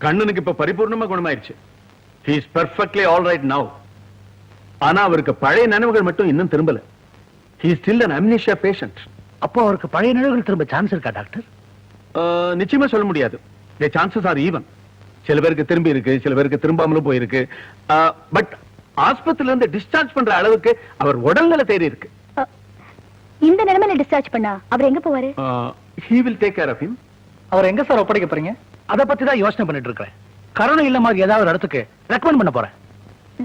கண்ணனுக்கு இப்ப பரிபூர்ணமா குணமாயிருச்சு. He is perfectly all right now. ஆனா அவருக்கு பழைய நினைவுகள் மட்டும் இன்னும் திரும்பல. He is still an amnesia patient. அப்போ அவருக்கு பழைய நினைவுகள் திரும்ப சான்ஸ் இருக்கா டாக்டர்? நிச்சயமா சொல்ல முடியாது. The chances are even. சில பேருக்கு திரும்பி இருக்கு, சில பேருக்கு திரும்பாமலும் போயிருக்கு. பட் ஆஸ்பத்திரியில இருந்து டிஸ்சார்ஜ் பண்ற அளவுக்கு அவர் உடல்நல தேறி இருக்கு. இந்த நிலைமையில டிஸ்சார்ஜ் பண்ணா அவர் எங்க போவாரு? He will take care of him. அவர் எங்க சார் ஒப்படைக்க போறீங்க? அத பத்தி தான் யோசனை பண்ணிட்டு இருக்கேன். கருணை இல்ல மாதிரி ஏதாவது ஒரு இடத்துக்கு ரெக்கமெண்ட் பண்ண போறேன்.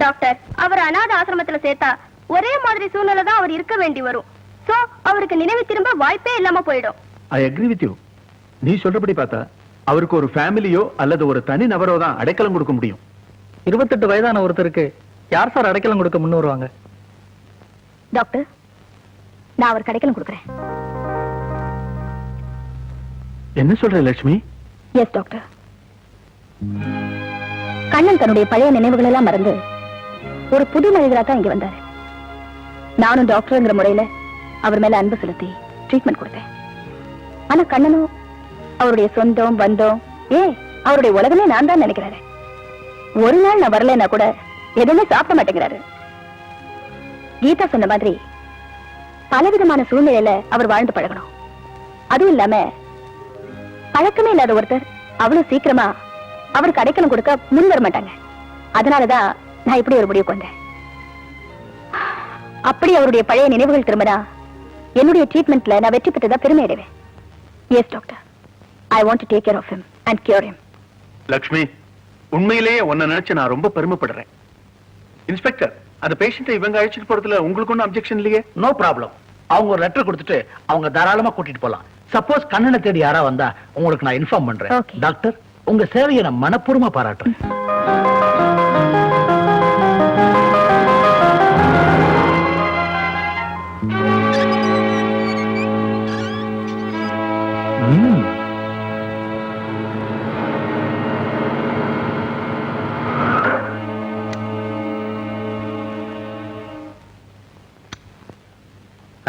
டாக்டர், அவர் அநாத ஆசிரமத்துல சேர்த்தா ஒரே மாதிரி சூழ்நிலை தான் அவர் இருக்க வேண்டி வரும். சோ அவருக்கு நினைவு திரும்ப வாய்ப்பே இல்லாம போயிடும். I agree with you. நீ சொல்றபடி பார்த்தா அவருக்கு ஒரு ஃபேமிலியோ அல்லது ஒரு தனி நபரோ தான் அடைக்கலம் கொடுக்க முடியும். 28 வயதான ஒருத்தருக்கு யார் சார் அடைக்கலம் கொடுக்க முன் வருவாங்க? டாக்டர், நான் அவருக்கு அடைக்கலம் கொடுக்கிறேன். என்ன சொல்ற லட்சுமி? Yes doctor. கண்ணன் தன்னுடைய பழைய நினைவுகள் எல்லாம் மறந்து ஒரு புது மனிதரா தான் இங்க வந்தாரு. நானும் டாக்டர்ங்கிற முறையில அவர் மேல அன்பு செலுத்தி ட்ரீட்மெண்ட் கொடுத்தேன். ஆனா கண்ணனும் அவருடைய சொந்தம் பந்தம் அவருடைய உலகமே நான் தான் நினைக்கிறாரு. ஒரு நாள் நான் வரலன்னா கூட எதுவுமே சாப்பிட மாட்டேங்கிறாரு. கீதா சொன்ன மாதிரி பலவிதமான சூழ்நிலையில அவர் வாழ்ந்து பழகணும். அதுவும் இல்லாம பழக்கமே இல்லாத ஒருத்தர் அவ்வளவு சீக்கிரமா அவருக்கு அடைக்கலம் கொடுக்க முன் வர மாட்டாங்க. அதனாலதான் நான் இப்படி ஒரு முடிவுக்கு வந்தேன். அப்படி அவருடைய பழைய நினைவுகள் திரும்பினா என்னுடைய ட்ரீட்மெண்ட்ல நான் வெற்றி பெற்றதா பெருமை அடைவேன். Yes doctor, I want to take care of him and cure him. Lakshmi, உண்மையிலேயே உன்னை நினைச்சு நான் ரொம்ப பெருமைப்படுறேன். இன்ஸ்பெக்டர், அந்த பேஷண்ட்டை இவங்க அழைச்சிட்டு போறதுல உங்களுக்கு ஒன்றும் அப்செக்ஷன் இல்லையே? No problem. அவங்க ஒரு லெட்டர் கொடுத்துட்டு அவங்க தாராளமா கூட்டிட்டு போலாம். சப்போஸ் கண்ணனை தேடி யாரா வந்தா உங்களுக்கு நான் இன்ஃபார்ம் பண்றேன். டாக்டர், உங்க சேவையை நான் மனப்பூர்வமா பாராட்டுறேன்.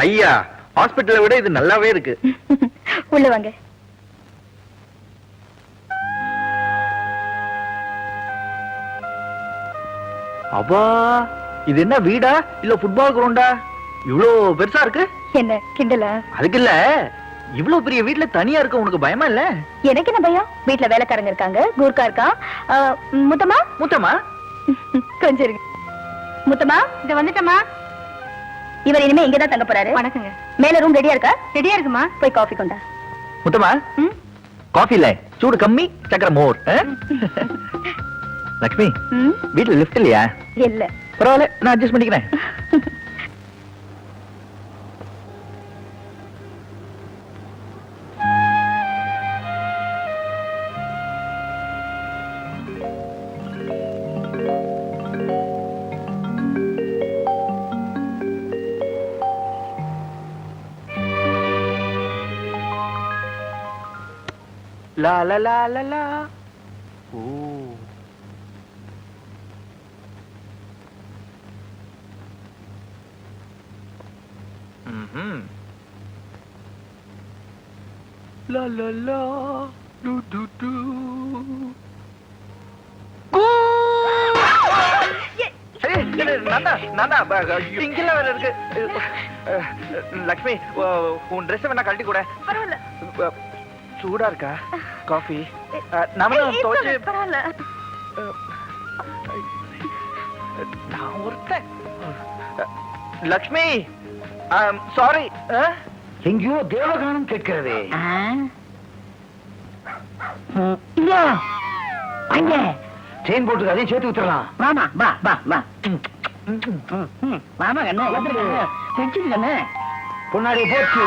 ஐயா, ஹாஸ்பிட்டலை விட இது நல்லாவே இருக்கு. உள்ள வாங்க. அப்பா, இது என்ன வீடா இல்ல ஃபுட்பால் கிரவுண்டா? இவ்வளவு பெருசா இருக்கு. என்ன கிண்டலா? அதுக்கு இல்ல, இவ்வளவு பெரிய வீட்டுல தனியா இருக்க உனக்கு பயமா இல்ல? எனக்கு என்ன பயம்? வீட்டுல வேலைக்காரங்க இருக்காங்க, கூர்க்கா இருக்கான். முத்தமா முத்தமா கொஞ்சம் இருக்கு. முத்தமா, இத வந்துட்டமா. இவர் இனிமே இங்கதான் தங்க போறாரு. வணக்கங்க. மேல ரூம் ரெடியா இருக்கா? ரெடியா இருக்குமா. போய் காஃபி கொண்டா. முத்தமா, காஃபி இல்ல, சூடு கம்மி, சக்கரை மோர். லட்சுமி, வீட்டுல லிஃப்ட் இல்லையா? இல்ல. பரவாயில்ல, நான் அட்ஜஸ்ட் பண்ணிக்கிறேன். லா லா லா லா லா. ஓ, லா லா லா டு டு டு. இங்கெல்லாம் வேற இருக்கு. லட்சுமி, உன் ட்ரெஸ் வேணா கழட்டி கூட. சூடா இருக்கா காஃபி? நான் ஒருத்தன். லக்ஷ்மி, சாரி. எங்கேயோ தேவகானம் கேட்கிறது. செயின் போட்டு அதையும் சேர்த்து விட்டுறலாம். மாமா பா பா பா. மாமா என்ன பொன்னாடி போச்சு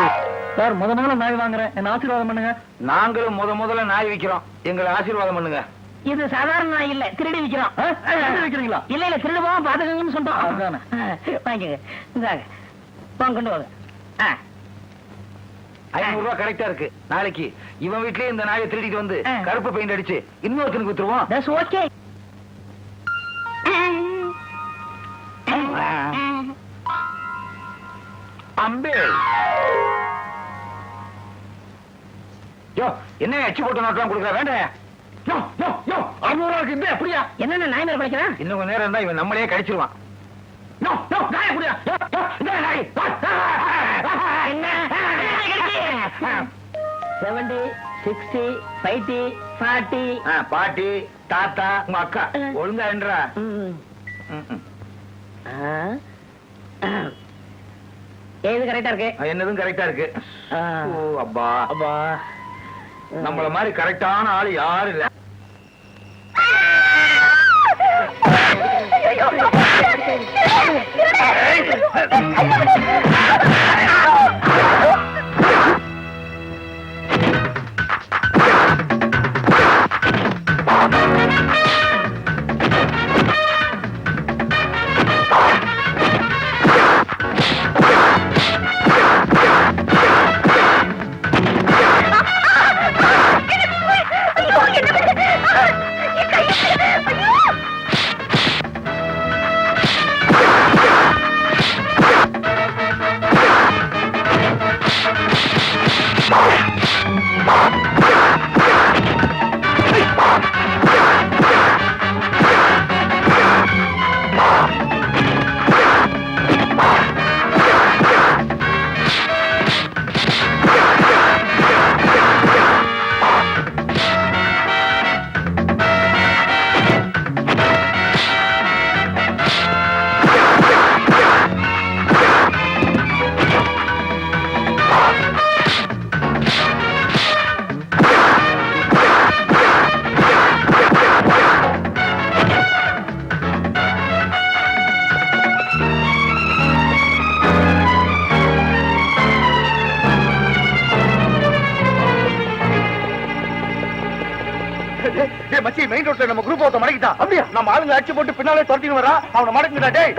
சார். முதல்ல நாய் வாங்குறேன், என்ன ஆசீர்வாதம் பண்ணுங்க. நாங்களும் முதல்ல நாய் விக்கிறோம், எங்களை ஆசீர்வாதம் பண்ணுங்க. இது சாதாரண நாய் இல்ல, திருடி விக்கிறோம். விக்கிறீங்களா? இல்ல இல்ல, திருடுவா பாத்துக்கங்கன்னு சொல்றோம். வாங்கிங்க, கொண்டு வாங்க. 500 ரூபாய் கரெக்டா இருக்கு. நாளைக்கு இவன் வீட்லயே இந்த நாயை திருடிட்டு வந்து கருப்பு பெயிண்ட் அடிச்சு இன்னொருத்தனுக்கு வித்துருவோம். That's okay. அம்பே, யோ என்ன அச்சு போட்டு நோட்டெல்லாம் கொடுக்குற? வேண்டாம். யோ யோ யோ 600 இந்த அப்படியா என்னென்ன நாய் மேல படிக்கிறான் இன்னும் கொஞ்ச நேரம் இருந்தா இவன் நம்மளே கடிச்சிருவான் நோ நோ நாய் அப்படியா இந்த நாய் 70 60 50 40 பாட்டி தாத்தா உங்க அக்கா ஒழுங்கா என்றா ஏது கரெக்டா இருக்கு என்னதும் கரெக்டா இருக்கு ஓ அப்பா அப்பா நம்மள மாதிரி கரெக்டான ஆளு யாரும் இல்ல மச்சி மெயின் ரோட்ல நம்ம குரூப் ஒருத்த மடக்கிட்டான் அப்படியா நம்ம ஆளுங்க அடிச்சு போட்டு பின்னாலே துரத்தின்னு வரா அவனை மடக்குடா டேய்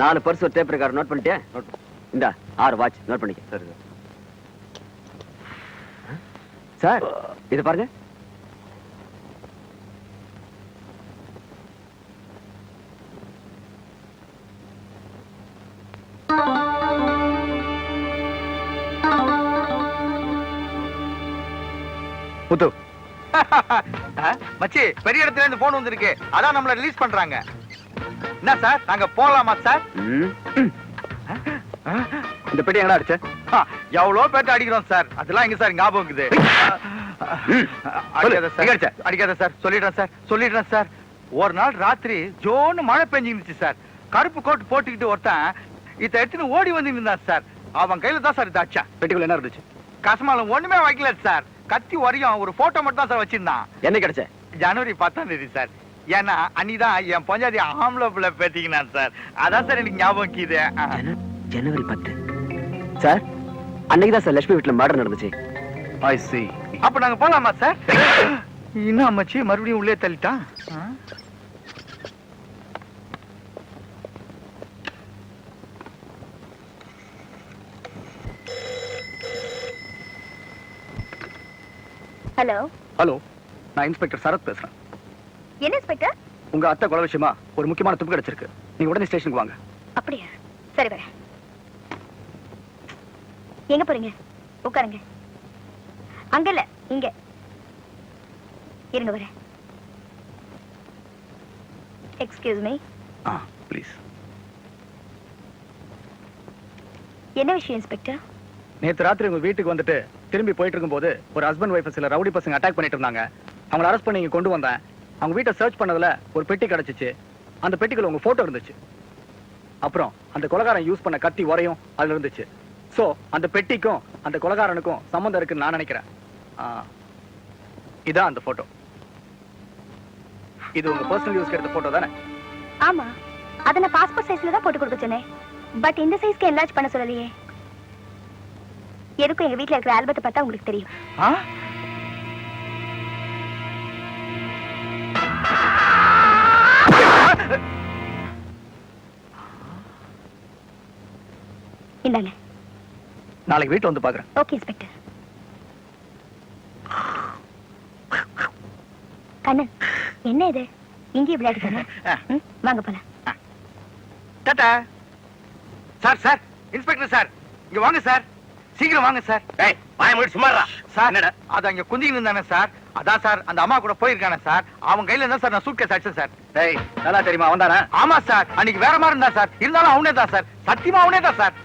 நாலு பர்ஸ் ஒரு டேப் ரெக்கார்டர் நோட் பண்ணிட்டியா இந்த 6 வாட்ச் நோட் பண்ணிக்க சரி சார் இது பாருங்க முத்து மச்சி பெரிய இடத்துல இருந்து போன் வந்திருக்கு அதான் நம்மள ரிலீஸ் பண்றாங்க என்ன சார் நாங்க போலாமா சார் இந்த பெட்டி எங்கடா அடிச்ச எவ்வளவு பேட்டு அடிக்கிறோம் சார் அதெல்லாம் எங்க சார் ஞாபகம் இருக்குது அடிக்காத சார் சொல்லிடுறேன் சார் ஒரு நாள் ராத்திரி ஜோன்னு மழை பெஞ்சிருந்துச்சு சார் கருப்பு கோட் போட்டுக்கிட்டு ஒருத்தன் இத எடுத்துன்னு ஓடி வந்து இருந்தான் சார் அவன் கையில தான் சார் இதாச்சா பெட்டிக்குள்ள என்ன இருந்துச்சு கசமாலம் ஒண்ணுமே வைக்கல சார் கத்தி வரையும் ஒரு போட்டோ மட்டும் தான் சார் வச்சிருந்தான் என்ன கிடைச்ச ஜனவரி 10ஆம் தேதி சார் ஏன்னா அன்னிதான் என் பஞ்சாதி ஆம்பளை பிள்ளை பேத்திக்கினான் சார் அதான் சார் எனக்கு ஞாபகம் கீது ஜனவரி 10 சார் அன்னைக்குதான் சார் லட்சுமி வீட்டுல மர்டர் நடந்துச்சு ஐ see அப்ப நாங்க போலாமா சார் இன்னும் அம்மாச்சி மறுபடியும் உள்ளே தள்ளிட்டான் ஹலோ ஹலோ நான் இன்ஸ்பெக்டர் சரத் பேசுறேன் என்ன இன்ஸ்பெக்டர் உங்க அத்தை கொலை விஷயமா ஒரு முக்கியமான துப்பு கிடைச்சிருக்கு நீங்க உடனே ஸ்டேஷனுக்கு வாங்க அப்படியா சரி வரேன் எங்க போறீங்க உட்காருங்க அங்க இல்ல இங்க இருங்க வரேன். Excuse me. ப்ளீஸ். என்ன விஷயம் இன்ஸ்பெக்டர்? நேத்து ராத்திரி உங்க வீட்டுக்கு வந்துட்டு திரும்பி போயிட்டு இருக்கும்போது ஒரு ஹஸ்பண்ட் ஒய்ஃப் சில ரவுடி பசங்க அட்டாக் பண்ணிட்டு இருந்தாங்க. அவங்கள அரெஸ்ட் பண்ணி இங்க கொண்டு வந்தேன். அவங்க வீட்டை சர்ச் பண்ணதுல ஒரு பெட்டி கிடைச்சிச்சு. அந்த பெட்டிக்குள்ள உங்க போட்டோ இருந்துச்சு. அப்புறம் அந்த கொலைகாரன் யூஸ் பண்ண கத்தி உரையும் அதுல இருந்துச்சு. சோ அந்த பெட்டிக்கும் அந்த கொலைகாரனுக்கும் சம்பந்தம் இருக்குன்னு நான் நினைக்கிறேன். இதான் அந்த போட்டோ. இது உங்க பர்சனல் யூஸ்க்கு எடுத்த போட்டோ தானே? ஆமா, அத நான் பாஸ்போர்ட் சைஸ்ல தான் போட்டு கொடுக்க சொன்னேன். பட் இந்த சைஸ்க்கு என்லார்ஜ் பண்ண சொல்லலையே. எதுக்கும் எங்க வீட்ல இருக்கிற ஆல்பத்தை பார்த்தா உங்களுக்கு தெரியும். இந்தாங்க. நாளைக்கு வீட்டுல வந்து பாக்குறேன். Okay inspector. கண்ணன், என்ன இது இங்கே விளையாடுறாங்க? வாங்க போலாம். Tata. Sir sir, inspector sir, இங்க வாங்க சார், சீக்கிரம் வாங்க சார். ஏய் வாய மூடி சும்மாடா. சார் என்னடா அது அங்க குந்திட்டு இருந்தானே சார், அதான் சார் அந்த அம்மா கூட போயிருக்கானே சார், அவன் கையில இருந்தா சார் நான் சூட்கேஸ் அடிச்சேன் சார். டேய் நல்லா தெரியுமா அவன் தானே? ஆமா சார், அன்னைக்கு வேற மாதிரி இருந்தா சார், இருந்தாலும் அவனே தான் சார், சத்தியமா அவனே தான் சார்.